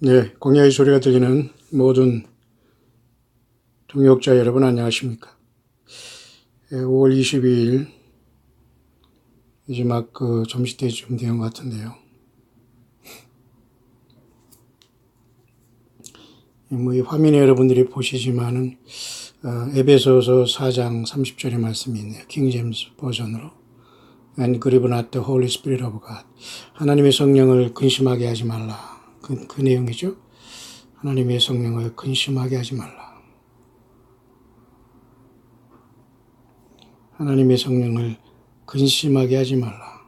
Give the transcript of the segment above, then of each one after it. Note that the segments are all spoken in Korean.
네, 광야의 소리가 들리는 모든 동역자 여러분 안녕하십니까? 5월 22일 이제 막 점심때쯤 된 것 같은데요. 뭐 이 화면에 여러분들이 보시지만은 에베소서 4장 30절의 말씀이 있네요. 킹제임스 버전으로. And grieve not the Holy Spirit of God. 하나님의 성령을 근심하게 하지 말라. 그 내용이죠. 하나님의 성령을 근심하게 하지 말라. 하나님의 성령을 근심하게 하지 말라.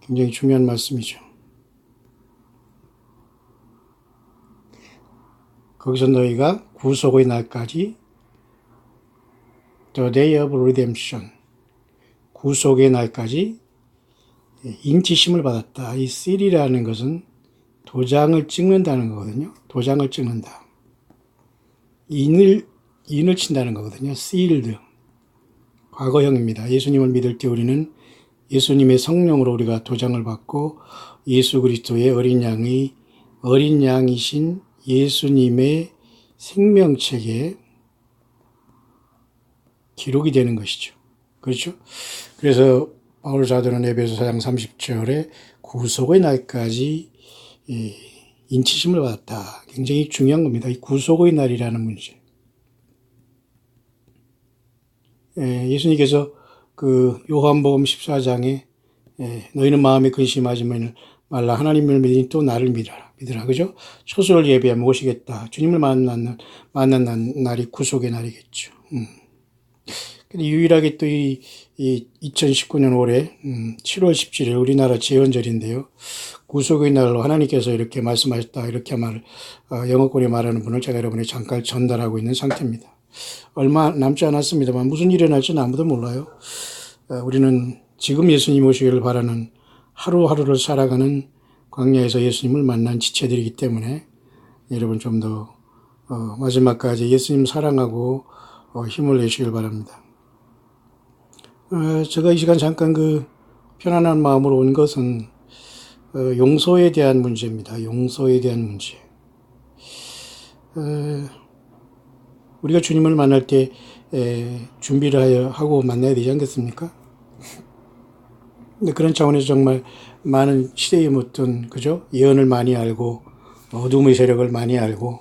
굉장히 중요한 말씀이죠. 거기서 너희가 구속의 날까지 The Day of Redemption 구속의 날까지 인치심을 받았다. 이 seal이라는 것은 도장을 찍는다는 거거든요. 도장을 찍는다. 인을 친다는 거거든요. sealed. 과거형입니다. 예수님을 믿을 때 우리는 예수님의 성령으로 우리가 도장을 받고 예수 그리스도의 어린 양이신 예수님의 생명책에 기록이 되는 것이죠. 그렇죠? 그래서 바울 사도는 에베소 4장 30절에 구속의 날까지 인치심을 받았다. 굉장히 중요한 겁니다. 이 구속의 날이라는 문제. 예수님께서 그 요한복음 14장에 너희는 마음에 근심하지 말라. 하나님을 믿으니 또 나를 믿으라. 그죠? 초소를 예비하며 오시겠다. 주님을 만난 날이 구속의 날이겠죠. 근데 유일하게 또 이 2019년 올해 7월 17일 우리나라 제헌절인데요. 구속의 날로 하나님께서 이렇게 말씀하셨다. 이렇게 영어권에 말하는 분을 제가 여러분에 잠깐 전달하고 있는 상태입니다. 얼마 남지 않았습니다만 무슨 일이 날지는 아무도 몰라요. 우리는 지금 예수님 오시기를 바라는 하루하루를 살아가는 광야에서 예수님을 만난 지체들이기 때문에 여러분 좀 더 마지막까지 예수님 사랑하고 힘을 내시길 바랍니다. 제가 이 시간 잠깐 편안한 마음으로 온 것은 용서에 대한 문제입니다. 용서에 대한 문제. 우리가 주님을 만날 때 준비를 하고 만나야 되지 않겠습니까? 근데 그런 차원에서 정말 많은 시대에 묻던 그죠? 예언을 많이 알고 어둠의 세력을 많이 알고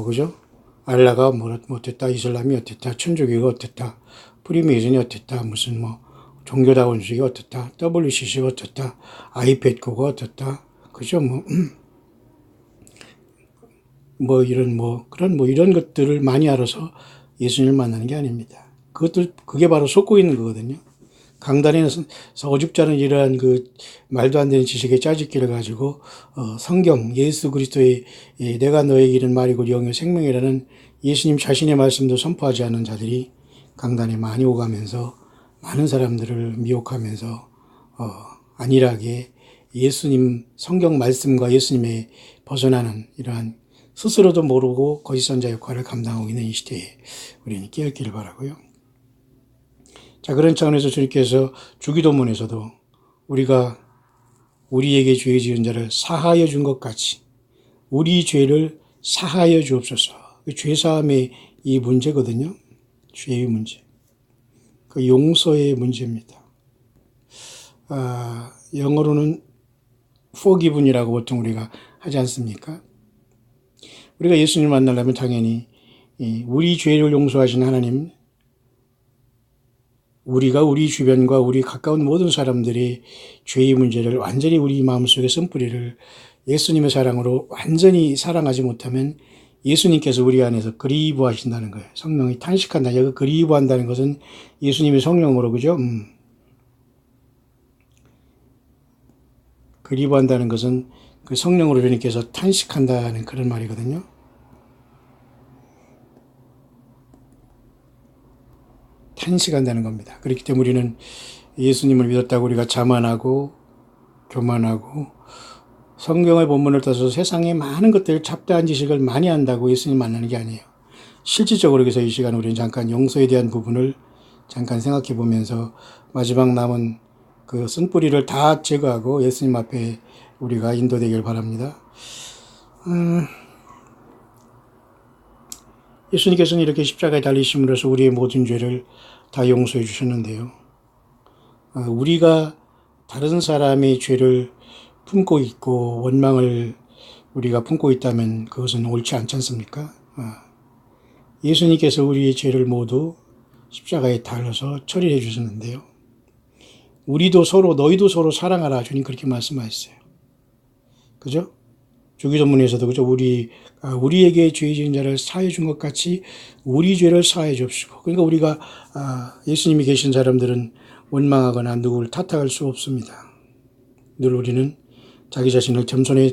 그죠? 알라가 어땠다, 이슬람이 어땠다, 천주교가 어땠다, 프리메이슨이 어땠다, 무슨 종교다원주의가 어땠다, WCC가 어땠다, 아이패드가 어땠다, 그죠? 이런 것들을 많이 알아서 예수님을 만나는 게 아닙니다. 그게 바로 속고 있는 거거든요. 강단에서 어줍잖은 이러한 말도 안 되는 지식의 짜집기를 가지고, 성경, 예수 그리스도의 내가 너에게 이른 말이고 영의 생명이라는 예수님 자신의 말씀도 선포하지 않는 자들이 강단에 많이 오가면서 많은 사람들을 미혹하면서, 안일하게 예수님 성경 말씀과 예수님에 벗어나는 이러한 스스로도 모르고 거짓 선자 역할을 감당하고 있는 이 시대에 우리는 깨어있기를 바라고요. 자, 그런 차원에서 주님께서 주기도문에서도 우리가 우리에게 죄 지은 자를 사하여 준 것 같이 우리 죄를 사하여 주옵소서. 죄사함의 이 문제거든요. 죄의 문제. 그 용서의 문제입니다. 영어로는 forgive이라고 보통 우리가 하지 않습니까? 우리가 예수님을 만나려면 당연히 우리 죄를 용서하신 하나님, 우리가 우리 주변과 우리 가까운 모든 사람들이 죄의 문제를 완전히 우리 마음속에 쓴뿌리를 예수님의 사랑으로 완전히 사랑하지 못하면 예수님께서 우리 안에서 그리워하신다는 거예요. 성령이 탄식한다. 여기 그리워한다는 것은 예수님의 성령으로, 그죠? 그리워한다는 것은 그 성령으로 주님께서 탄식한다는 그런 말이거든요. 탄식한다는 겁니다. 그렇기 때문에 우리는 예수님을 믿었다고 우리가 자만하고 교만하고 성경의 본문을 따서 세상의 많은 것들 잡다한 지식을 많이 한다고 예수님 만나는 게 아니에요. 실질적으로 그래서 이 시간 우리는 잠깐 용서에 대한 부분을 잠깐 생각해 보면서 마지막 남은 그 쓴뿌리를 다 제거하고 예수님 앞에 우리가 인도되길 바랍니다. 예수님께서는 이렇게 십자가에 달리심으로써 우리의 모든 죄를 다 용서해 주셨는데요. 우리가 다른 사람의 죄를 품고 있고 원망을 우리가 품고 있다면 그것은 옳지 않지 않습니까? 예수님께서 우리의 죄를 모두 십자가에 달아서 처리해 주셨는데요. 우리도 서로 너희도 서로 사랑하라 주님 그렇게 말씀하셨어요. 그죠? 주기도문에서도 그죠? 우리에게 죄 지은 자를 사해 준 것 같이 우리 죄를 사해 줍시고. 그러니까 우리가 예수님이 계신 사람들은 원망하거나 누구를 탓할 수 없습니다. 늘 우리는 자기 자신을 겸손히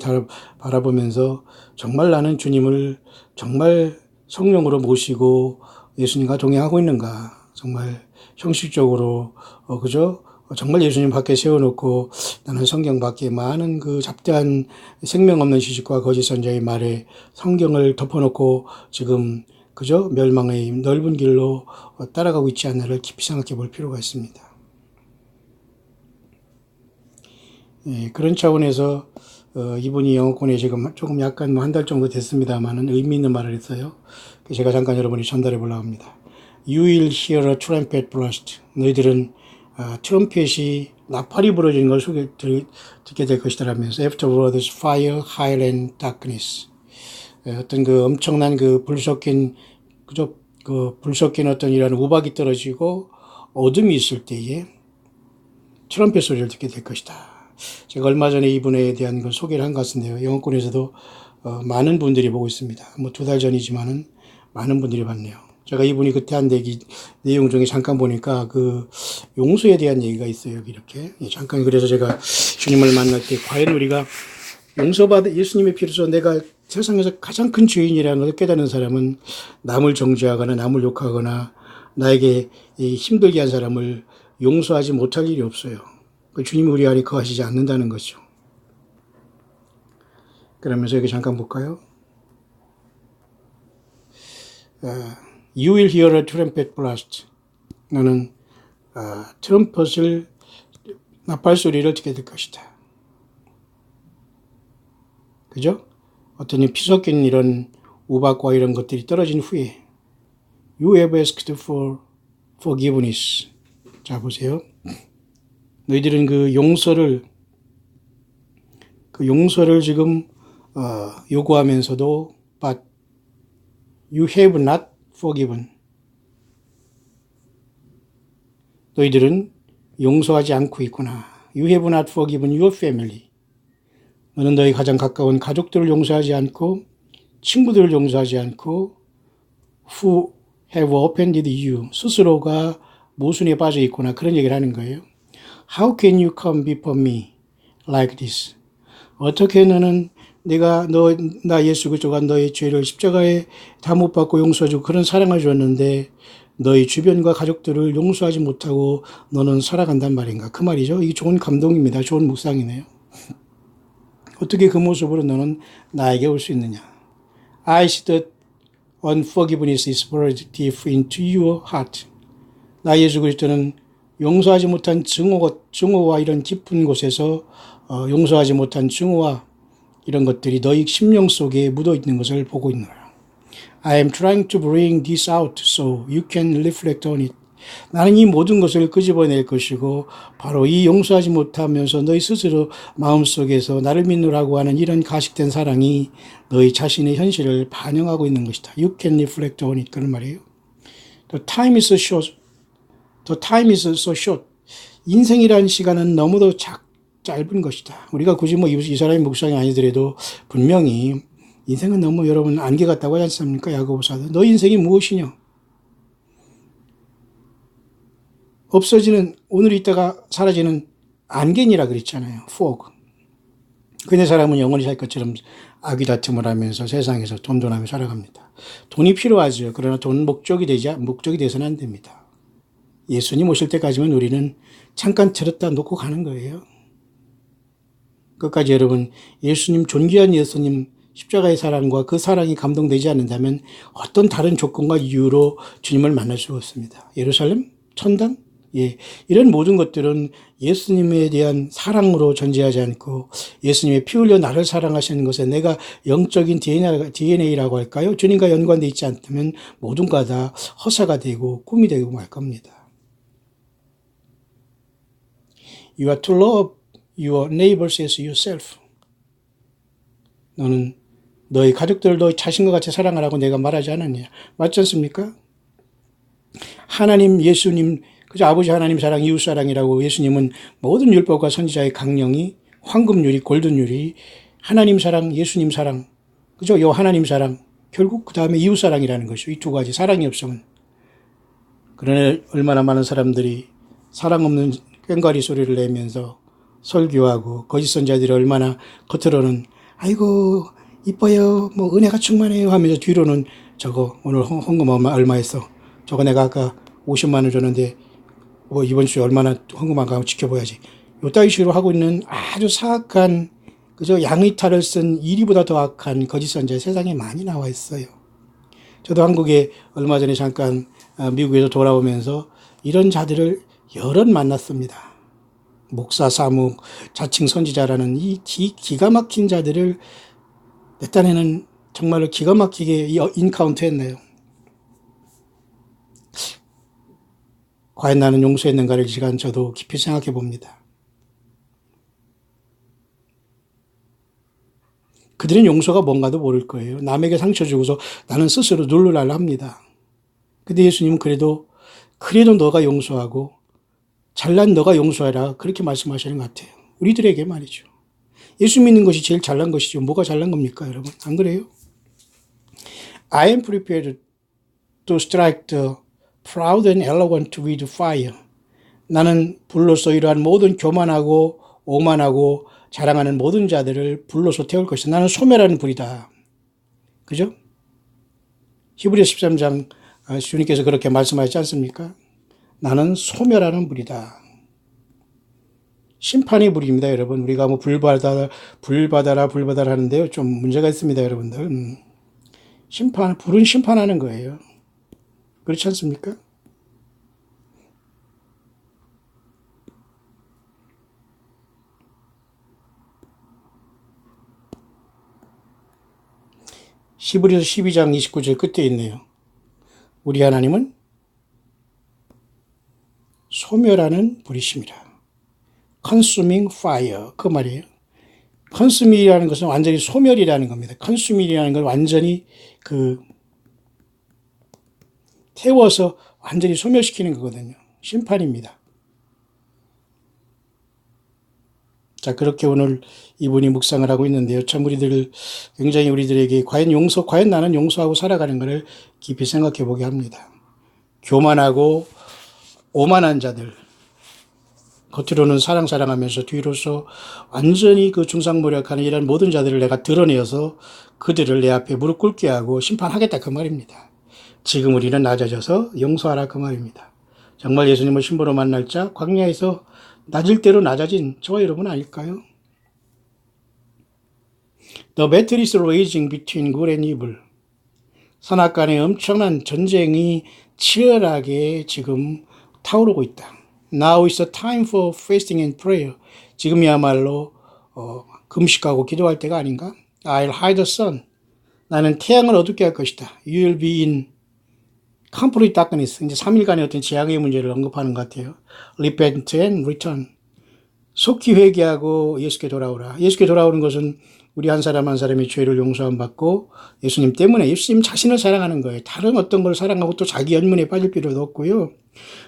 바라보면서 정말 나는 주님을 정말 성령으로 모시고 예수님과 동행하고 있는가? 정말 형식적으로 그죠? 정말 예수님 밖에 세워놓고 나는 성경 밖에 많은 그 잡다한 생명 없는 지식과 거짓 선자의 말에 성경을 덮어놓고 지금 그죠? 멸망의 넓은 길로 따라가고 있지 않나를 깊이 생각해 볼 필요가 있습니다. 예, 그런 차원에서 이분이 영어권에 지금 조금 약간 한 달 정도 됐습니다만은 의미 있는 말을 했어요. 제가 잠깐 여러분이 전달해 보려고 합니다. You will hear a trumpet blast. 너희들은 트럼펫이 나팔이 부러지는 걸 듣게 될 것이라면서 afterwards fire, hail and darkness. 어떤 그 엄청난 그 불 섞인 어떤 이런 우박이 떨어지고 어둠이 있을 때에 트럼펫 소리를 듣게 될 것이다. 제가 얼마 전에 이분에 대한 걸 소개를 한 것 같은데요. 영어권에서도 많은 분들이 보고 있습니다. 뭐 2달 전이지만은 많은 분들이 봤네요. 제가 이분이 그때 한 얘기 내용 중에 잠깐 보니까 그 용서에 대한 얘기가 있어요. 여기 이렇게 잠깐. 그래서 제가 주님을 만날 때 과연 우리가 용서받은 예수님의 피로서 내가 세상에서 가장 큰 죄인이라는 걸 깨닫는 사람은 남을 정죄하거나 남을 욕하거나 나에게 힘들게 한 사람을 용서하지 못할 일이 없어요. 주님이 우리 안에 거하시지 않는다는 거죠. 그러면서 여기 잠깐 볼까요? You will hear a trumpet blast. 너는 트럼펫을 나팔 소리를 듣게 될 것이다. 그죠? 어떤 피 섞인 이런 우박과 이런 것들이 떨어진 후에 You have asked for forgiveness. 자 보세요. 너희들은 그 용서를 지금 요구하면서도 but you have not forgiven. 너희들은 용서하지 않고 있구나. You have not forgiven your family. 너는 너희 가장 가까운 가족들을 용서하지 않고 친구들을 용서하지 않고 who have offended you. 스스로가 모순에 빠져 있구나. 그런 얘기를 하는 거예요. How can you come before me like this? 어떻게 너는 나 예수 그리스도가 너의 죄를 십자가에 다 못 받고 용서해주고 그런 사랑을 줬는데 너희 주변과 가족들을 용서하지 못하고 너는 살아간단 말인가? 그 말이죠. 이게 좋은 감동입니다. 좋은 묵상이네요. 어떻게 그 모습으로 너는 나에게 올 수 있느냐? I see that unforgiveness is buried deep into your heart. 나 예수 그리스도는 용서하지 못한 증오와 이런 깊은 곳에서 용서하지 못한 증오와 이런 것들이 너희 심령 속에 묻어 있는 것을 보고 있는 거예요. I am trying to bring this out so you can reflect on it. 나는 이 모든 것을 끄집어낼 것이고 바로 이 용서하지 못하면서 너희 스스로 마음속에서 나를 믿으라고 하는 이런 가식된 사랑이 너희 자신의 현실을 반영하고 있는 것이다. You can reflect on it. 그런 말이에요. The time is short. The time is so short. 인생이라는 시간은 너무도 짧은 것이다. 우리가 굳이 이 사람의 묵상이 아니더라도 분명히 인생은 너무 여러분 안개 같다고 하지 않습니까? 야고보서도. 너 인생이 무엇이냐? 없어지는 오늘 있다가 사라지는 안개니라 그랬잖아요. fog. 근데 사람은 영원히 살 것처럼 아귀다툼을 하면서 세상에서 돈돈하며 살아갑니다. 돈이 필요하죠. 그러나 돈 목적이 돼서는 안 됩니다. 예수님 오실 때까지만 우리는 잠깐 들었다 놓고 가는 거예요. 끝까지 여러분 예수님 존귀한 예수님 십자가의 사랑과 그 사랑이 감동되지 않는다면 어떤 다른 조건과 이유로 주님을 만날 수 없습니다. 예루살렘? 천당? 예, 이런 모든 것들은 예수님에 대한 사랑으로 존재하지 않고 예수님의 피 흘려 나를 사랑하시는 것에 내가 영적인 DNA라고 할까요? 주님과 연관되어 있지 않다면 모든가 다 허사가 되고 꿈이 되고 말 겁니다. You are to love your neighbors as yourself. 너는 너희 가족들을 너희 자신과 같이 사랑하라고 내가 말하지 않았냐. 맞지 않습니까? 하나님, 예수님, 그저 아버지 하나님 사랑, 이웃 사랑이라고 예수님은 모든 율법과 선지자의 강령이 황금률이, 골든률이 하나님 사랑, 예수님 사랑, 그죠? 요 하나님 사랑, 결국 그 다음에 이웃 사랑이라는 것이죠. 이 두 가지. 사랑이 없으면. 그러나 얼마나 많은 사람들이 사랑 없는 꽹과리 소리를 내면서 설교하고 거짓 선자들이 얼마나 겉으로는 아이고 이뻐요, 뭐 은혜가 충만해요 하면서 뒤로는 저거 오늘 헌금 얼마 했어? 저거 내가 아까 50만 원 줬는데 뭐 이번 주에 얼마나 헌금 안 가고 지켜봐야지. 요 따위 식으로 하고 있는 아주 사악한 그저 양의 탈을 쓴 이리보다 더 악한 거짓 선자 세상에 많이 나와 있어요. 저도 한국에 얼마 전에 잠깐 미국에서 돌아오면서 이런 자들을 여럿 만났습니다. 목사, 사묵, 자칭 선지자라는 이 기가 막힌 자들을 내 딴에는 정말로 기가 막히게 인카운트 했네요. 과연 나는 용서했는가를 이 시간 저도 깊이 생각해 봅니다. 그들은 용서가 뭔가도 모를 거예요. 남에게 상처 주고서 나는 스스로 눌러달라 합니다. 근데 예수님은 그래도 너가 용서하고 잘난 너가 용서해라 그렇게 말씀하시는 것 같아요. 우리들에게 말이죠. 예수 믿는 것이 제일 잘난 것이죠. 뭐가 잘난 겁니까 여러분? 안 그래요? I am prepared to strike the proud and arrogant with fire. 나는 불로서 이러한 모든 교만하고 오만하고 자랑하는 모든 자들을 불로서 태울 것이다. 나는 소멸하는 불이다. 그죠? 히브리서 13장 주님께서 그렇게 말씀하셨지 않습니까? 나는 소멸하는 불이다. 심판의 불입니다, 여러분. 우리가 뭐 불 받아라 하는데요. 좀 문제가 있습니다, 여러분들. 불은 심판하는 거예요. 그렇지 않습니까? 히브리서 12장 29절 끝에 있네요. 우리 하나님은 소멸하는 불이십니다. consuming fire 그 말이에요. consuming이라는 것은 완전히 소멸이라는 겁니다. consuming이라는 건 완전히 태워서 완전히 소멸시키는 거거든요. 심판입니다. 자, 그렇게 오늘 이분이 묵상을 하고 있는데요. 참 굉장히 우리들에게 과연 나는 용서하고 살아가는 것을 깊이 생각해 보게 합니다. 교만하고 오만한 자들, 겉으로는 사랑하면서 뒤로서 완전히 중상모략하는 이런 모든 자들을 내가 드러내어서 그들을 내 앞에 무릎 꿇게 하고 심판하겠다 그 말입니다. 지금 우리는 낮아져서 용서하라 그 말입니다. 정말 예수님을 신부로 만날 자 광야에서 낮을 대로 낮아진 저와 여러분 아닐까요? The battle is raging between good and evil. 선악간의 엄청난 전쟁이 치열하게 지금 타오르고 있다. Now is the time for fasting and prayer. 지금이야말로 금식하고 기도할 때가 아닌가? I'll hide the sun. 나는 태양을 어둡게 할 것이다. You'll be in complete darkness. 이제 3일간의 어떤 재앙의 문제를 언급하는 것 같아요. Repent and return. 속히 회개하고 예수께 돌아오라. 예수께 돌아오는 것은 우리 한 사람 한 사람의 죄를 용서함 받고 예수님 때문에 예수님 자신을 사랑하는 거예요. 다른 어떤 걸 사랑하고 또 자기 연문에 빠질 필요도 없고요.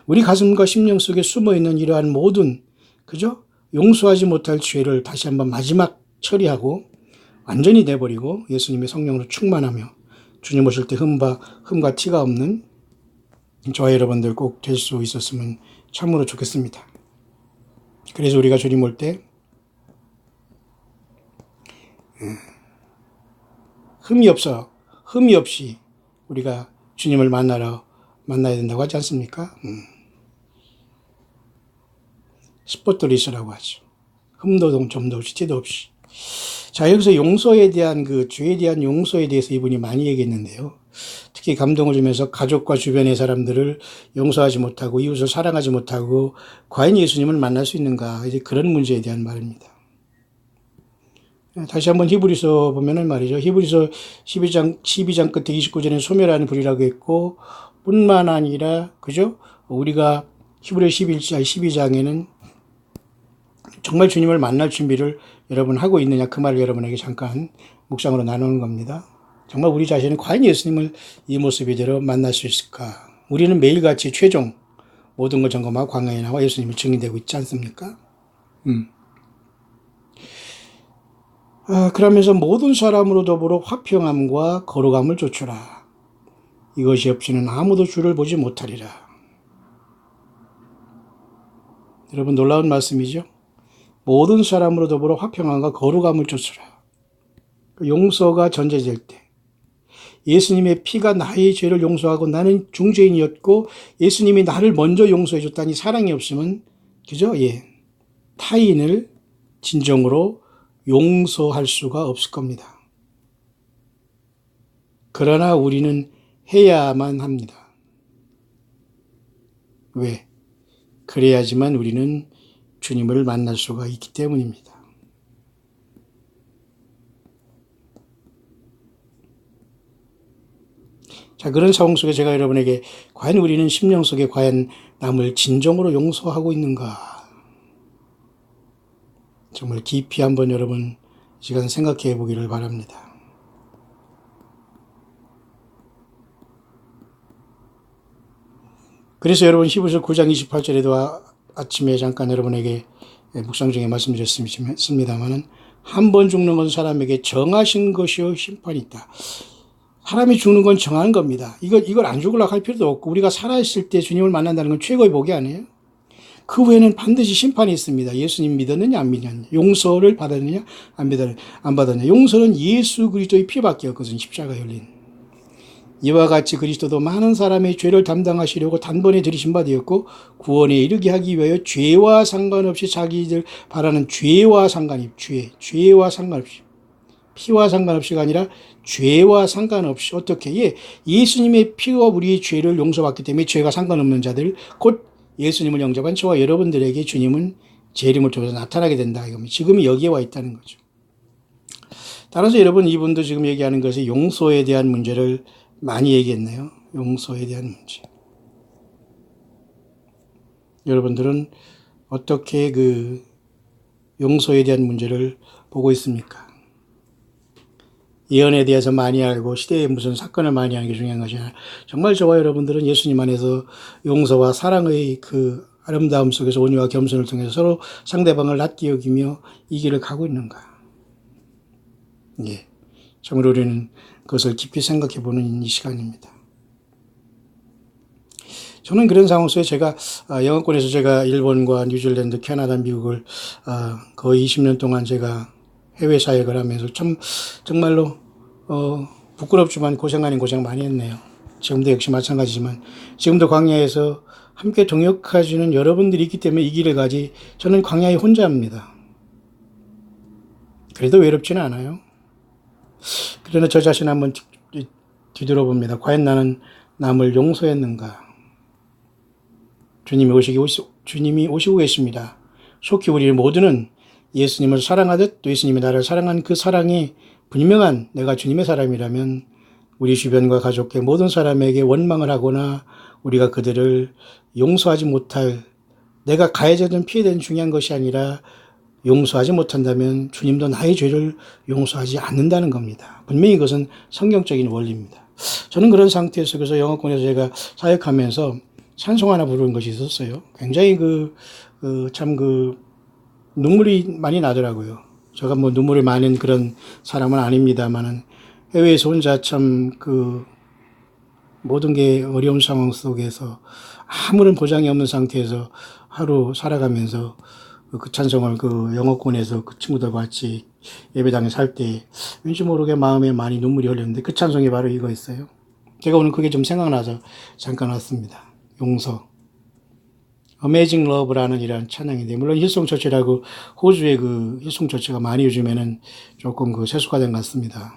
우리 가슴과 심령 속에 숨어있는 이러한 모든 그죠? 용서하지 못할 죄를 다시 한번 마지막 처리하고 완전히 내버리고 예수님의 성령으로 충만하며 주님 오실 때 흠과 티가 없는 저와 여러분들 꼭 될 수 있었으면 참으로 좋겠습니다. 그래서 우리가 주님 올 때 흠이 없이 우리가 주님을 만나야 된다고 하지 않습니까? 스포트리스라고 하죠. 흠도 점도 없이 티도 없이. 자, 여기서 용서에 대한 죄에 대한 용서에 대해서 이분이 많이 얘기했는데요. 특히 감동을 주면서 가족과 주변의 사람들을 용서하지 못하고 이웃을 사랑하지 못하고 과연 예수님을 만날 수 있는가? 이제 그런 문제에 대한 말입니다. 다시 한번 히브리서 보면은 말이죠. 히브리서 12장 끝에 29절에 소멸하는 불이라고 했고, 뿐만 아니라, 그죠? 우리가 히브리 12장에는 정말 주님을 만날 준비를 여러분 하고 있느냐, 그 말을 여러분에게 잠깐 묵상으로 나누는 겁니다. 정말 우리 자신은 과연 예수님을 이 모습 이대로 만날 수 있을까? 우리는 매일같이 최종 모든 걸 점검하고 광야에 나와 예수님이 증인되고 있지 않습니까? 그러면서 모든 사람으로 더불어 화평함과 거룩함을 좇으라. 이것이 없이는 아무도 주를 보지 못하리라. 여러분 놀라운 말씀이죠. 모든 사람으로 더불어 화평함과 거룩함을 좇으라. 용서가 전제될 때 예수님의 피가 나의 죄를 용서하고 나는 중죄인이었고 예수님이 나를 먼저 용서해 줬다니 사랑이 없으면 그죠? 예. 타인을 진정으로 용서할 수가 없을 겁니다. 그러나 우리는 해야만 합니다. 왜? 그래야지만 우리는 주님을 만날 수가 있기 때문입니다. 자, 그런 상황 속에 제가 여러분에게 과연 우리는 심령 속에 과연 남을 진정으로 용서하고 있는가? 정말 깊이 한번 여러분 시간 생각해 보기를 바랍니다. 그래서 여러분 히브리서 9장 28절에도 아침에 잠깐 여러분에게 묵상 중에 말씀드렸습니다만은 한 번 죽는 것은 사람에게 정하신 것이요 심판이 있다. 사람이 죽는 건 정하는 겁니다. 이걸 안 죽으려고 할 필요도 없고 우리가 살아있을 때 주님을 만난다는 건 최고의 복이 아니에요. 그 후에는 반드시 심판이 있습니다. 예수님 믿었느냐 안 믿느냐, 용서를 받았느냐 안 받았느냐. 용서는 예수 그리스도의 피밖에 없거든요. 십자가에 흘린. 이와 같이 그리스도도 많은 사람의 죄를 담당하시려고 단번에 들이신 바 되었고 구원에 이르게 하기 위하여 죄와 상관없이 자기들 바라는 죄와 상관없이 피와 상관없이가 아니라 죄와 상관없이 어떻게 예수님의 피와 우리의 죄를 용서받기 때문에 죄가 상관없는 자들 곧 예수님을 영접한 저와 여러분들에게 주님은 재림을 통해서 나타나게 된다 이겁니다. 지금 여기에 와 있다는 거죠. 따라서 여러분 이분도 지금 얘기하는 것이 용서에 대한 문제를 많이 얘기했네요. 용서에 대한 문제. 여러분들은 어떻게 그 용서에 대한 문제를 보고 있습니까? 예언에 대해서 많이 알고 시대에 무슨 사건을 많이 하는 게 중요한 것이 아니라 정말 저와 여러분들은 예수님 안에서 용서와 사랑의 그 아름다움 속에서 온유와 겸손을 통해서 서로 상대방을 낮게 여기며 이 길을 가고 있는가? 예, 정말 우리는 그것을 깊이 생각해 보는 이 시간입니다. 저는 그런 상황 속에 제가 영어권에서 제가 일본과 뉴질랜드, 캐나다, 미국을 거의 20년 동안 제가 해외 사역을 하면서 정말로 부끄럽지만 고생 아닌 고생 많이 했네요. 지금도 역시 마찬가지지만 지금도 광야에서 함께 동역하시는 여러분들이 있기 때문에 이 길을 가지 저는 광야에 혼자입니다. 그래도 외롭지는 않아요. 그러나 저 자신 한번 뒤돌아봅니다. 과연 나는 남을 용서했는가? 주님이 오시고 계십니다. 속히 우리 모두는 예수님을 사랑하듯 또 예수님이 나를 사랑한 그 사랑이 분명한 내가 주님의 사람이라면 우리 주변과 가족의 모든 사람에게 원망을 하거나 우리가 그들을 용서하지 못할 내가 가해자든 피해자든 중요한 것이 아니라 용서하지 못한다면 주님도 나의 죄를 용서하지 않는다는 겁니다. 분명히 이것은 성경적인 원리입니다. 저는 그런 상태 속에서 영어권에서 제가 사역하면서 찬송 하나 부르는 것이 있었어요. 굉장히 눈물이 많이 나더라고요. 제가 뭐 눈물이 많은 그런 사람은 아닙니다만은 해외에서 혼자 모든 게 어려운 상황 속에서 아무런 보장이 없는 상태에서 하루 살아가면서 그 찬송을 영어권에서 그 친구들과 같이 예배당에 살 때 왠지 모르게 마음에 많이 눈물이 흘렸는데 그 찬송이 바로 이거였어요. 제가 오늘 그게 좀 생각나서 잠깐 왔습니다. 용서. Amazing Love라는 이런 찬양인데, 물론 힐송처치라고 호주의 그 힐송처치가 많이 요즘에는 조금 세속화된 것 같습니다.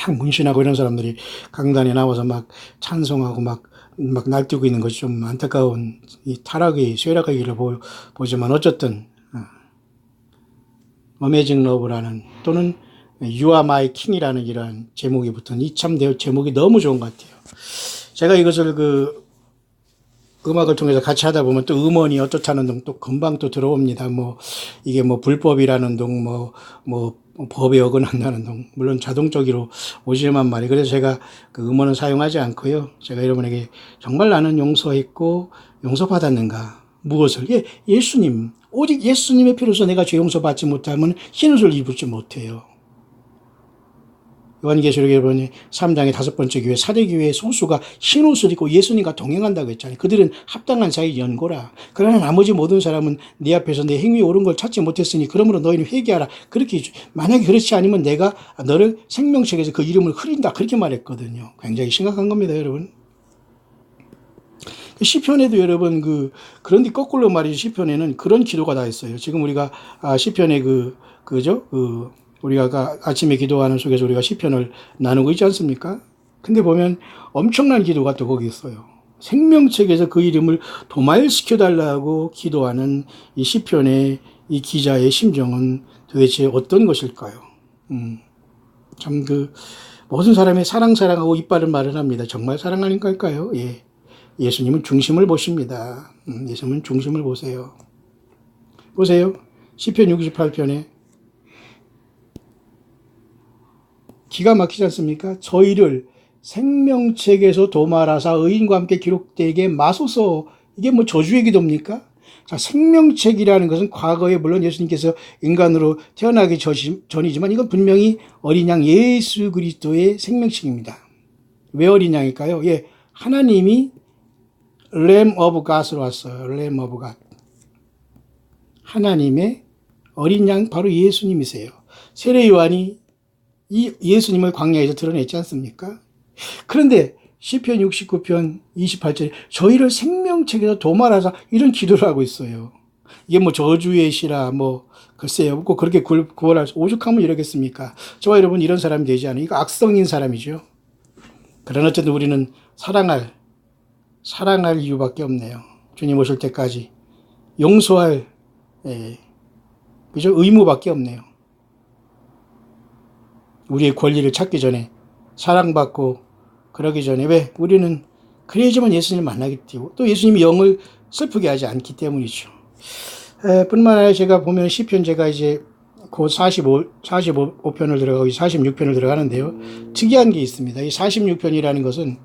문신하고 이런 사람들이 강단에 나와서 막 찬송하고 막 날뛰고 있는 것이 좀 안타까운 이 타락의 쇠락의 길을 보지만 어쨌든 어메이징 러브라는 또는 You are my king이라는 이런 제목이 붙은 이 참 제목이 너무 좋은 것 같아요. 제가 이것을 음악을 통해서 같이 하다 보면 또 음원이 어떻다는 등 또 금방 또 들어옵니다. 이게 불법이라는 등 법에 어긋난다는 등 물론 자동적으로 오지만 말이에요. 그래서 제가 그 음원은 사용하지 않고요. 제가 여러분에게 정말 나는 용서했고 용서받았는가? 무엇을? 예수님. 오직 예수님의 피로서 내가 죄 용서받지 못하면 흰옷을 입지 못해요. 요한계시록 여러분이 3장의 5번째 교회 사대교회의 소수가 흰옷을 입고 예수님과 동행한다고 했잖아요. 그들은 합당한 자의 연고라. 그러나 나머지 모든 사람은 네 앞에서 내 행위에 옳은 걸 찾지 못했으니 그러므로 너희는 회개하라. 그렇게 만약에 그렇지 않으면 내가 너를 생명책에서 그 이름을 흐린다. 그렇게 말했거든요. 굉장히 심각한 겁니다, 여러분. 시편에도 여러분 그런데 거꾸로 말이죠. 시편에는 그런 기도가 다 있어요. 지금 우리가 시편에 우리가 아침에 기도하는 속에서 우리가 시편을 나누고 있지 않습니까? 근데 보면 엄청난 기도가 또 거기 있어요. 생명책에서 그 이름을 도말시켜달라고 기도하는 이 시편의 이 기자의 심정은 도대체 어떤 것일까요? 참 모든 사람이 사랑하고 이빨을 마련합니다. 정말 사랑하는 걸까요? 예. 예수님은 중심을 보십니다. 예수님은 중심을 보세요. 보세요. 시편 68편에 기가 막히지 않습니까? 저희를 생명책에서 도말하사 의인과 함께 기록되게 마소서. 이게 저주의 기도입니까? 자, 생명책이라는 것은 과거에 물론 예수님께서 인간으로 태어나기 전이지만 이건 분명히 어린 양 예수 그리스도의 생명책입니다. 왜 어린 양일까요? 예, 하나님이 Lamb of God으로 왔어요. Lamb of God. 하나님의 어린 양 바로 예수님이세요. 세례 요한이 이 예수님을 광야에서 드러냈지 않습니까? 그런데 시편 69편 28절에 저희를 생명책에서 도말하사 이런 기도를 하고 있어요. 이게 저주의 시라 글쎄요. 꼭 그렇게 구원할 수 오죽하면 이러겠습니까? 저와 여러분 이런 사람이 되지 않아요. 이거 악성인 사람이죠. 그러나 어쨌든 우리는 사랑할 이유밖에 없네요. 주님 오실 때까지 용서할 의무밖에 없네요. 우리의 권리를 찾기 전에 사랑받고 그러기 전에 왜 우리는 그래야지만 예수님을 만나기 때문에 또 예수님이 영을 슬프게 하지 않기 때문이죠. 뿐만 아니라 제가 보면 시편 제가 이제 곧 45편을 들어가고 46편을 들어가는데요. 특이한 게 있습니다. 이 46편이라는 것은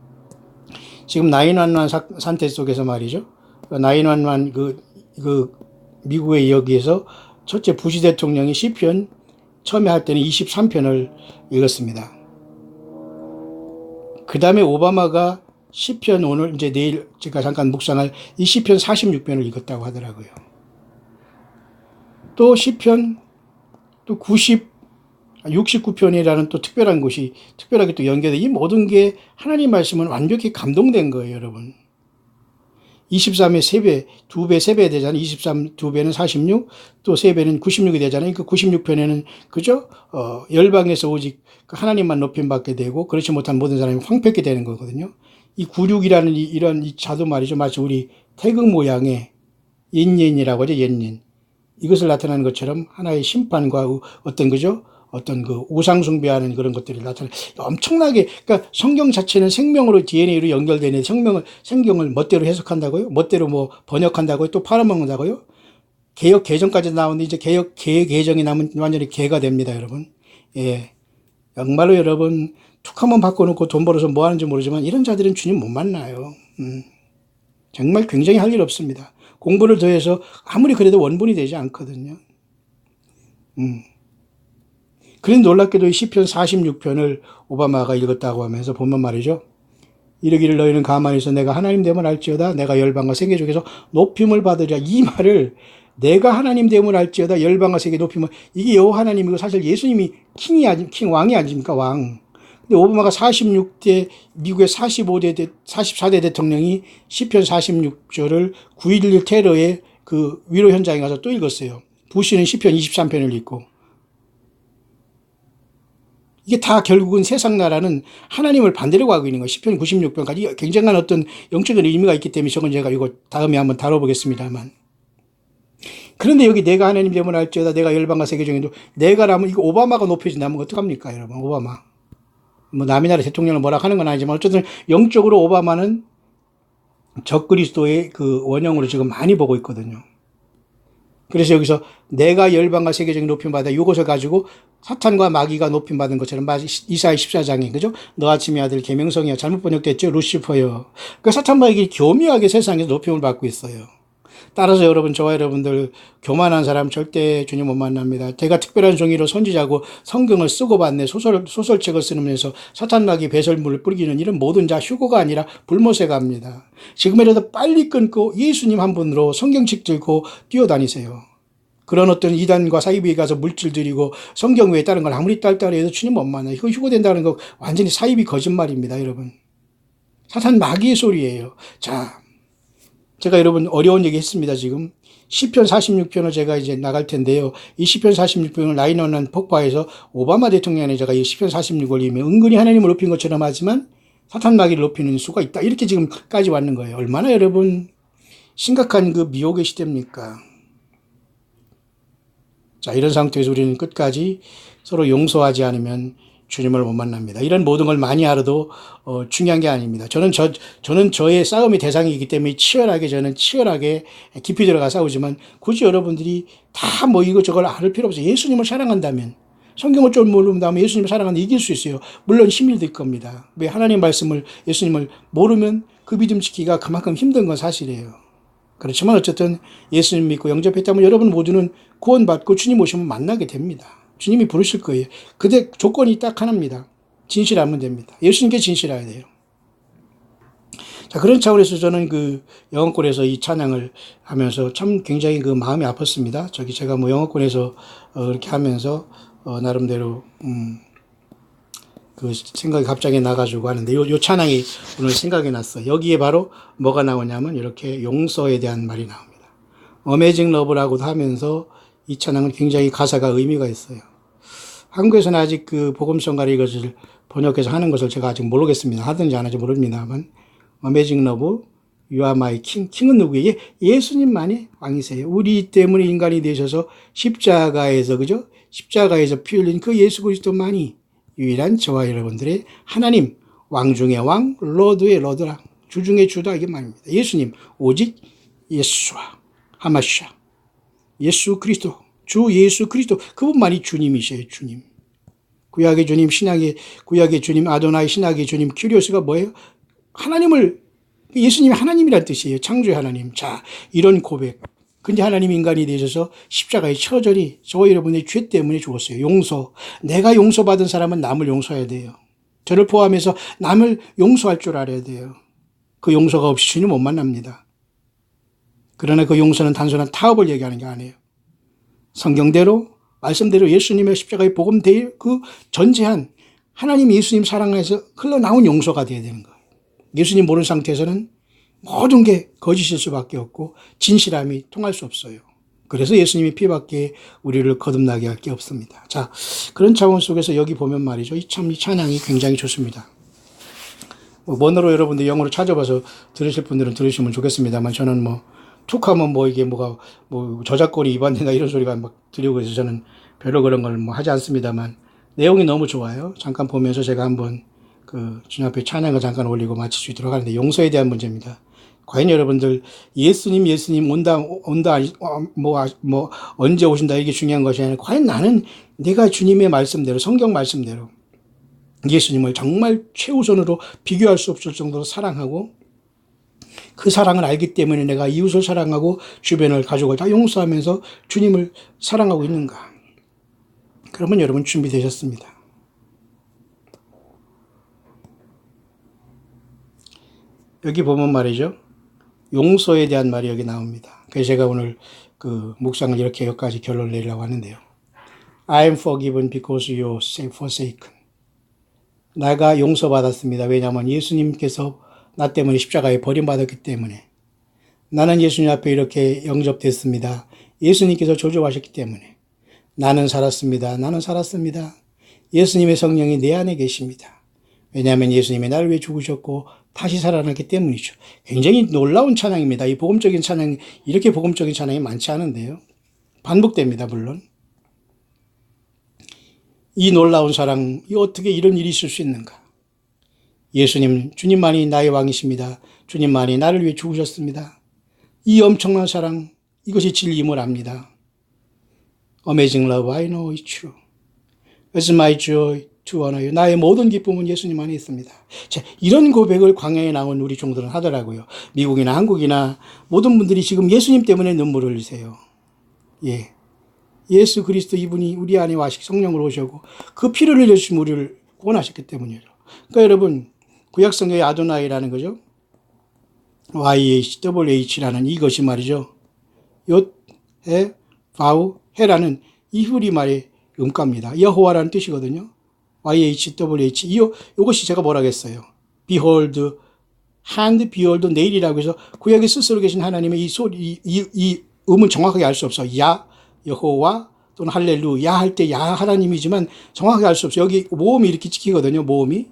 지금 911 사태 속에서 말이죠. 911 미국의 여기에서 첫째 부시 대통령이 시편 처음에 할 때는 23편을 읽었습니다. 그 다음에 오바마가 시편 오늘 이제 내일 제가 잠깐 묵상할 이 시편 46편을 읽었다고 하더라고요. 또 시편 또 69편이라는 또 특별한 곳이 특별하게 또 연결돼 이 모든 게 하나님 말씀은 완벽히 감동된 거예요, 여러분. 23의 3배, 2배, 3배 되잖아요. 23, 2배는 46, 또 3배는 96이 되잖아요. 그 96편에는, 그죠? 열방에서 오직 하나님만 높임받게 되고, 그렇지 못한 모든 사람이 황폐하게 되는 거거든요. 이 96이라는 이런 이 자도 말이죠. 마치 우리 태극 모양의 옌옌이라고 하죠, 옌옌. 이것을 나타내는 것처럼 하나의 심판과 어떤, 그죠? 어떤 우상숭배하는 그런 것들이 나타나 엄청나게, 그러니까 성경 자체는 생명으로 DNA로 연결되는 성경을 멋대로 해석한다고요? 멋대로 번역한다고요? 또 팔아먹는다고요? 개혁 개정까지 나오는데 이제 개 개정이 나면 완전히 개가 됩니다, 여러분. 예. 정말로 여러분, 툭 한번 바꿔놓고 돈 벌어서 뭐 하는지 모르지만 이런 자들은 주님 못 만나요. 정말 굉장히 할 일 없습니다. 공부를 더해서 아무리 그래도 원본이 되지 않거든요. 그런 놀랍게도 시편 46편을 오바마가 읽었다고 하면서 보면 말이죠. 이르기를 너희는 가만히 있어 내가 하나님 됨을 알지어다 내가 열방과 세계 중에서 높임을 받으리라. 이 말을 내가 하나님 됨을 알지어다 열방과 세계 높임을 이게 여호와 하나님이고 사실 예수님이 왕이 아닙니까? 왕. 근데 오바마가 46대 미국의 44대 대통령이 시편 46절을 9.11 테러의 그 위로 현장에 가서 또 읽었어요. 부시는 시편 23편을 읽고 이게 다 결국은 세상 나라는 하나님을 반대로 가고 있는 거예요. 시편 96편까지 굉장한 어떤 영적인 의미가 있기 때문에 저건 제가 이거 다음에 한번 다뤄보겠습니다만. 그런데 여기 내가 하나님 되면 알지어다 내가 열방과 세계 중에도 내가라면 이거 오바마가 높여진다면 어떡합니까 여러분. 오바마. 뭐 남의 나라 대통령을 뭐라 하는 건 아니지만 어쨌든 영적으로 오바마는 적그리스도의 그 원형으로 지금 많이 보고 있거든요. 그래서 여기서 내가 열방과 세계적인 높임받아 이것을 가지고 사탄과 마귀가 높임받은 것처럼 이사야 14장에 그죠? 너 아침의 아들 계명성이야. 잘못 번역됐죠? 루시퍼요. 그 사탄과 마귀가 교묘하게 세상에서 높임을 받고 있어요. 따라서 여러분, 저와 여러분들 교만한 사람 절대 주님 못 만납니다. 제가 특별한 종이로 선지자고 성경을 쓰고 봤네. 소설책을 쓰면서 사탄 마귀 배설물을 뿌리기는 이런 모든 자 휴고가 아니라 불모세가 합니다. 지금이라도 빨리 끊고 예수님 한 분으로 성경책 들고 뛰어다니세요. 그런 어떤 이단과 사이비에 가서 물질 드리고 성경 외에 다른 걸 아무리 딸딸해도 주님 못 만나요. 이거 휴고된다는 거 완전히 사이비 거짓말입니다, 여러분. 사탄 마귀의 소리예요. 자, 제가 여러분 어려운 얘기 했습니다, 지금. 시편 46편을 제가 이제 나갈 텐데요. 이 시편 46편을 라이너는 폭파해서 오바마 대통령에 제가 이 시편 46을 이면 은근히 하나님을 높인 것처럼 하지만 사탄 마귀를 높이는 수가 있다. 이렇게 지금까지 왔는 거예요. 얼마나 여러분 심각한 그 미혹의 시대입니까? 자, 이런 상태에서 우리는 끝까지 서로 용서하지 않으면 주님을 못 만납니다. 이런 모든 걸 많이 알아도 중요한 게 아닙니다. 저는 저의 싸움의 대상이기 때문에 저는 치열하게 깊이 들어가 싸우지만 굳이 여러분들이 다 뭐 이것저것 알 필요 없어요. 예수님을 사랑한다면, 성경을 좀 모른다면 예수님을 사랑한다면 이길 수 있어요. 물론 힘이 들 겁니다. 왜 하나님 말씀을, 예수님을 모르면 그 믿음 지키기가 그만큼 힘든 건 사실이에요. 그렇지만 어쨌든 예수님 믿고 영접했다면 여러분 모두는 구원받고 주님 오시면 만나게 됩니다. 주님이 부르실 거예요. 근데 조건이 딱 하나입니다. 진실하면 됩니다. 예수님께 진실해야 돼요. 자, 그런 차원에서 저는 그 영어권에서 이 찬양을 하면서 참 굉장히 그 마음이 아팠습니다. 제가 뭐 영어권에서 이렇게 하면서 나름대로 그 생각이 갑자기 나가지고 하는데 요 찬양이 오늘 생각이 났어요. 여기에 바로 뭐가 나오냐면 이렇게 용서에 대한 말이 나옵니다. 어메이징 러브라고도 하면서 이 찬양은 굉장히 가사가 의미가 있어요. 한국에서는 아직 그 복음성가를 이것을 번역해서 하는 것을 제가 아직 모르겠습니다. 하든지 안 하든지 모릅니다만 어메이징 러브, You are my king. 킹은 누구예요? 예수님만이 왕이세요. 우리 때문에 인간이 되셔서 십자가에서 그죠? 십자가에서 피 흘린 그 예수 그리스도만이 유일한 저와 여러분들의 하나님, 왕 중의 왕, 로드의 로드라, 주 중의 주다 이게 말입니다. 예수님, 오직 예수와 하마샤, 예수 그리스도, 주 예수 그리스도, 그분만이 주님이셔요, 주님. 구약의 주님, 구약의 주님, 아도나이 신약의 주님, 큐리오스가 뭐예요? 예수님이 하나님이란 뜻이에요. 창조의 하나님. 자, 이런 고백. 근데 하나님 인간이 되셔서 십자가에 처절히 저와 여러분의 죄 때문에 죽었어요. 용서. 내가 용서받은 사람은 남을 용서해야 돼요. 저를 포함해서 남을 용서할 줄 알아야 돼요. 그 용서가 없이 주님 못 만납니다. 그러나 그 용서는 단순한 타협을 얘기하는 게 아니에요. 성경대로, 말씀대로 예수님의 십자가의 복음대의 그 전제한 하나님 예수님 사랑에서 흘러나온 용서가 돼야 되는 거예요. 예수님 모르는 상태에서는 모든 게 거짓일 수밖에 없고 진실함이 통할 수 없어요. 그래서 예수님이 피밖에 우리를 거듭나게 할 게 없습니다. 자, 그런 차원 속에서 여기 보면 말이죠. 이 찬양이 굉장히 좋습니다. 원어로 여러분들 영어로 찾아봐서 들으실 분들은 들으시면 좋겠습니다만 저는 툭하면 이게 저작권이 위반된다 이런 소리가 막 들리고 해서 저는 별로 그런 걸 하지 않습니다만 내용이 너무 좋아요. 잠깐 보면서 제가 한번 주님 앞에 찬양을 잠깐 올리고 마칠 수 있도록 하는데 용서에 대한 문제입니다. 과연 여러분들 예수님 온다 언제 오신다 이게 중요한 것이 아니라 과연 나는 내가 주님의 말씀대로 성경 말씀대로 예수님을 정말 최우선으로 비교할 수 없을 정도로 사랑하고 그 사랑을 알기 때문에 내가 이웃을 사랑하고 주변을 가족을 다 용서하면서 주님을 사랑하고 있는가? 그러면 여러분 준비되셨습니다. 여기 보면 말이죠. 용서에 대한 말이 여기 나옵니다. 그래서 제가 오늘 묵상을 이렇게 여기까지 결론을 내리려고 하는데요. I am forgiven because you are forsaken. 내가 용서받았습니다. 왜냐하면 예수님께서 나 때문에 십자가에 버림받았기 때문에 나는 예수님 앞에 이렇게 영접됐습니다. 예수님께서 조조하셨기 때문에 나는 살았습니다. 예수님의 성령이 내 안에 계십니다. 왜냐하면 예수님이 나를 위해 죽으셨고 다시 살아났기 때문이죠. 굉장히 놀라운 찬양입니다. 이 복음적인 찬양, 이렇게 복음적인 찬양이 많지 않은데요. 반복됩니다, 물론. 이 놀라운 사랑, 어떻게 이런 일이 있을 수 있는가? 예수님, 주님만이 나의 왕이십니다. 주님만이 나를 위해 죽으셨습니다. 이 엄청난 사랑, 이것이 진리임을 압니다. Amazing love, I know it's true. It's my joy to honor you. 나의 모든 기쁨은 예수님 안에 있습니다. 자, 이런 고백을 광야에 나온 우리 종들은 하더라고요. 미국이나 한국이나 모든 분들이 지금 예수님 때문에 눈물을 흘리세요. 예. 예수 그리스도 이분이 우리 안에 성령을 오셔고 그 피를 흘려주신 우리를 구원하셨기 때문이죠. 그러니까 여러분, 구약성경의 아도나이라는 거죠. YHWH라는 이것이 말이죠. 욤, 해, 바우, 해라는 이 히브리 말의 음가입니다. 여호와라는 뜻이거든요. YHWH. 이것이 제가 뭐라고 했어요. Behold, hand, behold, nail이라고 해서 구약에 스스로 계신 하나님의 이 음은 정확하게 알 수 없어. 야, 여호와 또는 할렐루야 할 때 야 하나님이지만 정확하게 알 수 없어요. 여기 모음이 이렇게 찍히거든요. 모음이.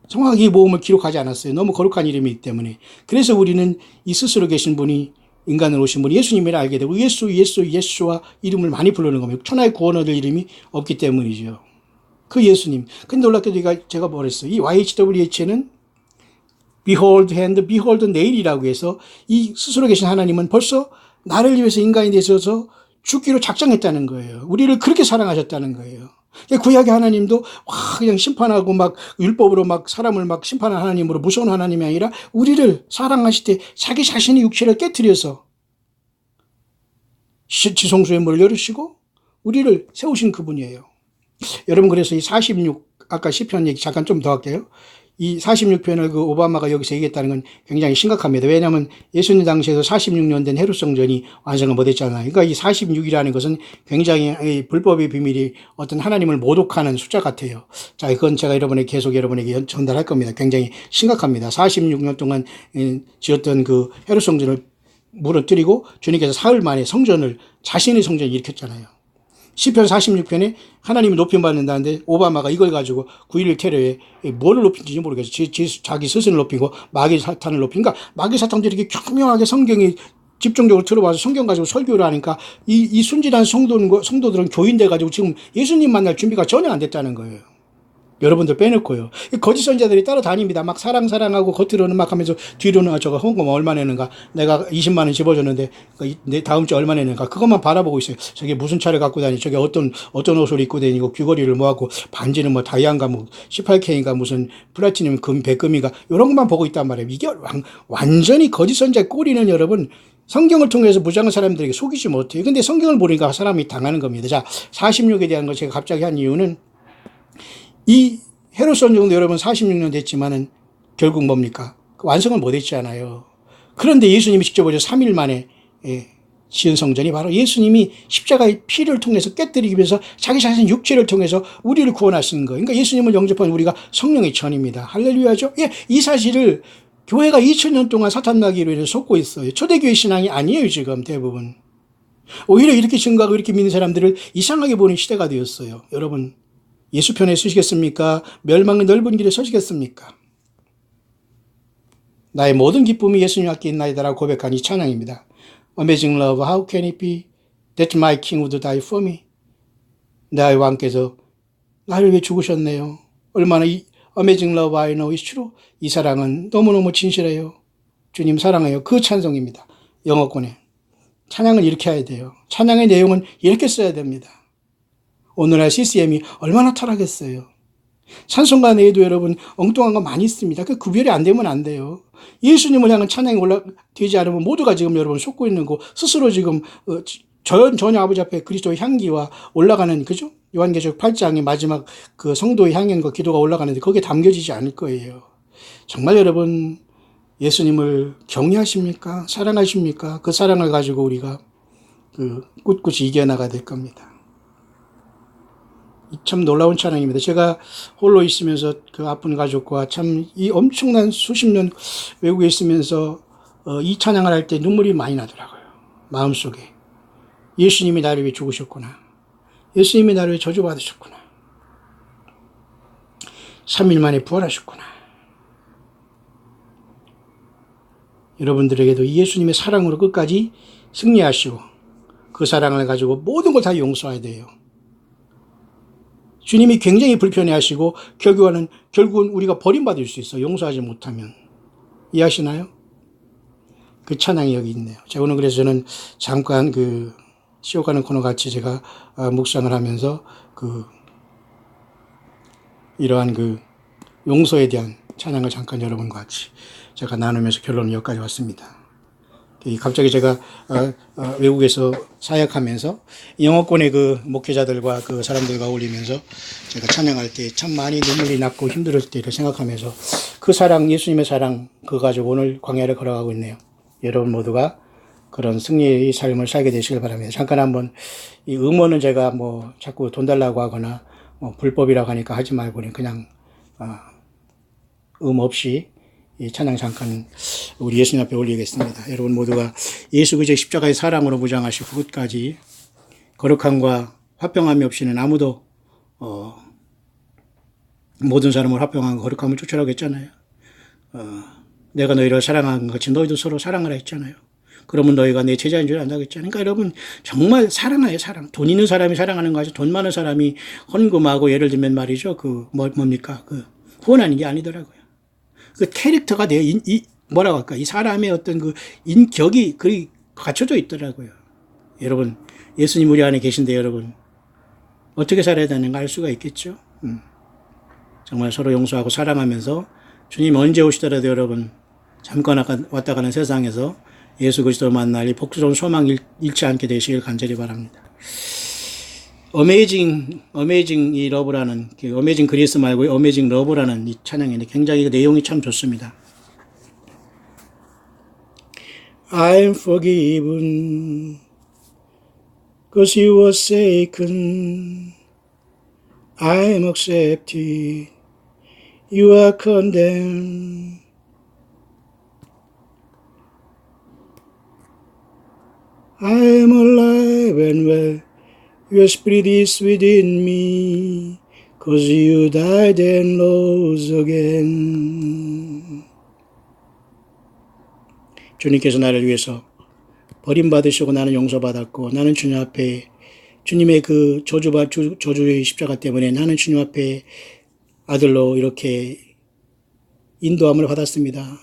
정확하게 이 모음을 기록하지 않았어요. 너무 거룩한 이름이기 때문에. 그래서 우리는 이 스스로 계신 분이 인간으로 오신 분이 예수님이라 알게 되고 예수와 이름을 많이 부르는 겁니다. 천하의 구원 얻을 이름이 없기 때문이죠. 그 예수님. 근데 놀랍게도 제가 뭐랬어요. 이 YHWH는 Behold hand, behold nail이라고 해서 이 스스로 계신 하나님은 벌써 나를 위해서 인간이 되셔서 죽기로 작정했다는 거예요. 우리를 그렇게 사랑하셨다는 거예요. 구약의 하나님도 그냥 심판하고 막 율법으로 막 사람을 막 심판하는 하나님으로 무서운 하나님이 아니라 우리를 사랑하실 때 자기 자신의 육체를 깨트려서 지성소의 문을 열으시고 우리를 세우신 그분이에요. 여러분, 그래서 이 46, 아까 시편 얘기 잠깐 좀 더 할게요. 이 46편을 그 오바마가 여기서 얘기했다는 건 굉장히 심각합니다. 왜냐하면 예수님 당시에도 46년 된 헤롯성전이 완성을 못했잖아요. 그러니까 이 46이라는 것은 굉장히 불법의 비밀이 어떤 하나님을 모독하는 숫자 같아요. 자, 그건 제가 계속 여러분에게 전달할 겁니다. 굉장히 심각합니다. 46년 동안 지었던 그 헤롯성전을 무너뜨리고 주님께서 사흘 만에 자신의 성전을 일으켰잖아요. 시편 46편에 하나님이 높임받는다는데 오바마가 이걸 가지고 9.11 테러에 뭐를 높인지 모르겠어요. 자기 스스로를 높이고 마귀 사탄을 높인, 그러니까 마귀 사탄들이 이렇게 교묘하게 성경에 집중적으로 들어와서 성경 가지고 설교를 하니까 이 순진한 성도들은 교인돼 가지고 지금 예수님 만날 준비가 전혀 안 됐다는 거예요. 여러분들 빼놓고요. 거짓 선자들이 따라다닙니다. 막 사랑하고 겉으로는 막 하면서 뒤로는 저거 헌금 얼마 내는가, 내가 20만 원 집어줬는데 내 다음 주 얼마 내는가, 그것만 바라보고 있어요. 저게 무슨 차를 갖고 다니, 저게 어떤 옷을 입고 다니고 귀걸이를 모았고 반지는 뭐 다이아인가 뭐 18K인가 무슨 플라티늄 백금인가 이런 것만 보고 있단 말이에요. 이게 완전히 거짓 선자의 꼴이는 여러분 성경을 통해서 무장한 사람들에게 속이지 못해요. 근데 성경을 보니까 사람이 당하는 겁니다. 자, 46에 대한 거 제가 갑자기 한 이유는 이 헤롯성전도 여러분 46년 됐지만은 결국 뭡니까? 완성을 못 했잖아요. 그런데 예수님이 직접 오셔서 3일 만에 지은 성전이 바로 예수님이 십자가의 피를 통해서 깨뜨리기 위해서 자기 자신 육체를 통해서 우리를 구원하시는 거예요. 그러니까 예수님을 영접한 우리가 성령의 전입니다. 할렐루야죠. 예, 이 사실을 교회가 2000년 동안 사탄마귀로 인해서 속고 있어요. 초대교회 신앙이 아니에요, 지금 대부분. 오히려 이렇게 증거하고 이렇게 믿는 사람들을 이상하게 보는 시대가 되었어요. 여러분, 예수 편에 서시겠습니까? 멸망의 넓은 길에 서시겠습니까? 나의 모든 기쁨이 예수님께 있나이다라고 고백한 이 찬양입니다. Amazing love, how can it be that my king would die for me? 나의 왕께서 나를 위해 죽으셨네요. 얼마나 Amazing love, I know it's true. 이 사랑은 너무너무 진실해요. 주님 사랑해요. 그 찬송입니다. 영어권에. 찬양을 이렇게 해야 돼요. 찬양의 내용은 이렇게 써야 됩니다. 오늘날 CCM이 얼마나 타락했어요. 찬송가 내에도 여러분 엉뚱한 거 많이 있습니다. 그 구별이 안 되면 안 돼요. 예수님을 향한 찬양이 되지 않으면 모두가 지금 여러분 속고 있는 거 스스로 지금 전혀 아버지 앞에 그리스도의 향기와 올라가는, 그죠? 요한계시록 8장의 마지막 그 성도의 향연과 기도가 올라가는데 거기에 담겨지지 않을 거예요. 정말 여러분 예수님을 경외하십니까? 사랑하십니까? 그 사랑을 가지고 우리가 꿋꿋이 이겨나가야 될 겁니다. 참 놀라운 찬양입니다. 제가 홀로 있으면서 그 아픈 가족과 참 이 엄청난 수십 년 외국에 있으면서 이 찬양을 할 때 눈물이 많이 나더라고요. 마음속에. 예수님이 나를 위해 죽으셨구나. 예수님이 나를 위해 저주받으셨구나. 3일 만에 부활하셨구나. 여러분들에게도 예수님의 사랑으로 끝까지 승리하시고 그 사랑을 가지고 모든 걸 다 용서해야 돼요. 주님이 굉장히 불편해하시고 결국은 우리가 버림받을 수 있어. 용서하지 못하면. 이해하시나요? 그 찬양이 여기 있네요. 제가 오늘 그래서 저는 잠깐 시옥가는 코너 같이 제가 묵상을 하면서 이러한 용서에 대한 찬양을 잠깐 여러분과 같이 제가 나누면서 결론은 여기까지 왔습니다. 갑자기 제가 외국에서 사역하면서 영어권의 목회자들과 사람들과 어울리면서 제가 찬양할 때 참 많이 눈물이 났고 힘들었을 때를 생각하면서 그 사랑, 예수님의 사랑 그거 가지고 오늘 광야를 걸어가고 있네요. 여러분 모두가 그런 승리의 삶을 살게 되시길 바랍니다. 잠깐 한번 이 음원은 제가 자꾸 돈 달라고 하거나 불법이라고 하니까 하지 말고 그냥 없이 이 찬양 잠깐 우리 예수님 앞에 올리겠습니다. 여러분 모두가 예수 그리스도의 십자가의 사랑으로 무장하시고 끝까지 거룩함과 화평함이 없이는 아무도 모든 사람을 화평함과 거룩함을 쫓으라고 했잖아요. 내가 너희를 사랑한 것 같이 너희도 서로 사랑하라 했잖아요. 그러면 너희가 내 제자인 줄 안다고 했잖아요. 그러니까 여러분 정말 사랑해요. 사랑. 돈 있는 사람이 사랑하는 거죠. 돈 많은 사람이 헌금하고 예를 들면 말이죠. 뭡니까? 후원하는 게 아니더라고요. 그 캐릭터가 돼요. 뭐라고 할까? 이 사람의 어떤 인격이 갖춰져 있더라고요. 여러분, 예수님 우리 안에 계신데 여러분, 어떻게 살아야 되는가 알 수가 있겠죠? 정말 서로 용서하고 사랑하면서 주님 언제 오시더라도 여러분, 잠깐 왔다 가는 세상에서 예수 그리스도를 만날 이 복스러운 소망 잃지 않게 되시길 간절히 바랍니다. 어메이징 이 러브라는, 어메이징 그리스 말고 어메이징 러브라는 이 찬양인데 굉장히 내용이 참 좋습니다. I'm forgiven, cause you were forsaken. I'm accepted, you are condemned. I'm alive and well. Your spirit is within me, cause you died and rose again. 주님께서 나를 위해서 버림받으시고 나는 용서받았고 나는 주님 앞에 주님의 저주의 십자가 때문에 나는 주님 앞에 아들로 이렇게 인도함을 받았습니다.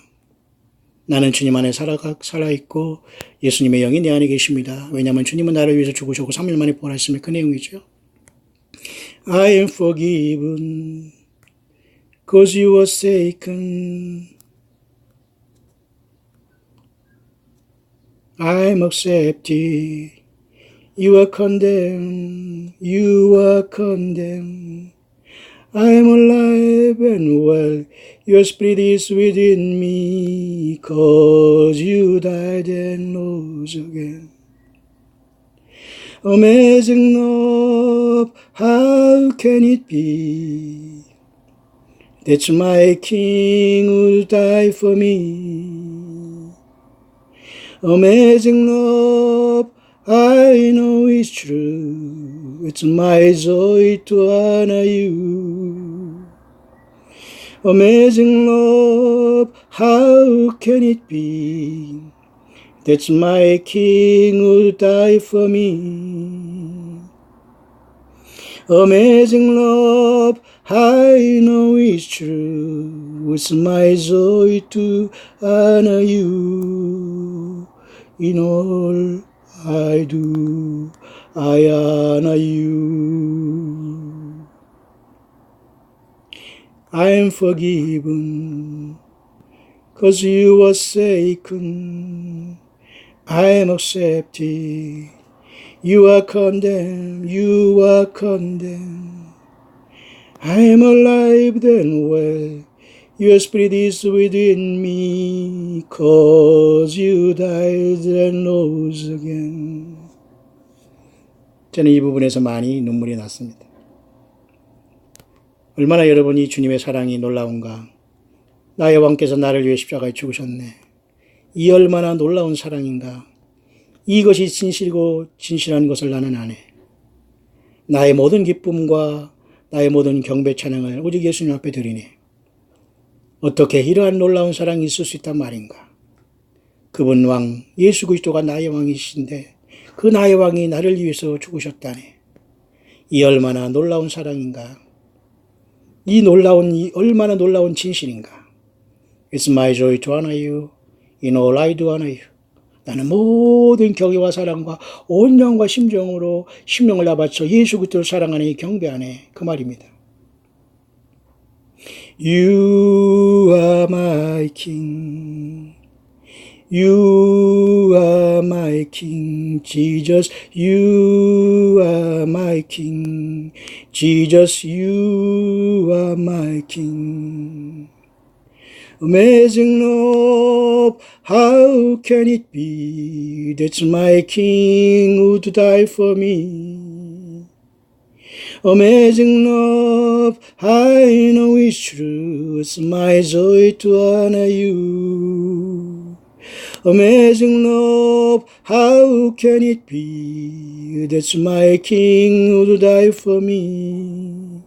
나는 주님 안에 살아있고 예수님의 영이 내 안에 계십니다. 왜냐하면 주님은 나를 위해서 죽으셨고 3일 만에 부활하셨으면 그 내용이죠. I am forgiven, cause you were forsaken. I am accepted, you are condemned, you are condemned. I am alive and well, your spirit is within me, cause you died and rose again. Amazing love, how can it be? That's my King who died for me. Amazing love, I know it's true. It's my joy to honor you. Amazing love, how can it be? That's my King who died for me. Amazing love, I know it's true. It's my joy to honor you. In all I do, I honor you. I am forgiven, cause you were forsaken. I am accepted. You are condemned, you are condemned. I am alive and well. Your spirit is within me, cause you died and rose again. 저는 이 부분에서 많이 눈물이 났습니다. 얼마나 여러분이 주님의 사랑이 놀라운가. 나의 왕께서 나를 위해 십자가에 죽으셨네. 이 얼마나 놀라운 사랑인가. 이것이 진실이고 진실한 것을 나는 아네. 나의 모든 기쁨과 나의 모든 경배 찬양을 오직 예수님 앞에 드리니 어떻게 이러한 놀라운 사랑이 있을 수 있단 말인가. 그분 왕 예수 그리스도가 나의 왕이신데 그 나의 왕이 나를 위해서 죽으셨다니. 이 얼마나 놀라운 사랑인가. 이 얼마나 놀라운 진실인가. It's my joy to honor you. In all I do honor you. 나는 모든 경외와 사랑과 온 영과 심정으로 심령을 다 바쳐 예수 그리스도를 사랑하니 경배하네. 그 말입니다. You are my king. You are my king. Jesus, you are my king. Jesus, you are my king. Amazing love, how can it be? That's my king who'd die for me. Amazing love, I know it's true. It's my joy to honor you. Amazing love, how can it be? That's my king who'd die for me.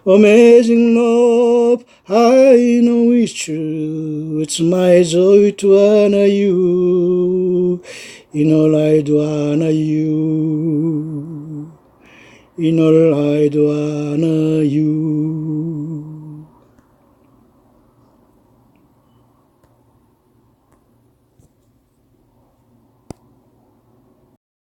Amazing love, I know it's true. It's my joy to honor you. In all I do honor you. In all I do honor you.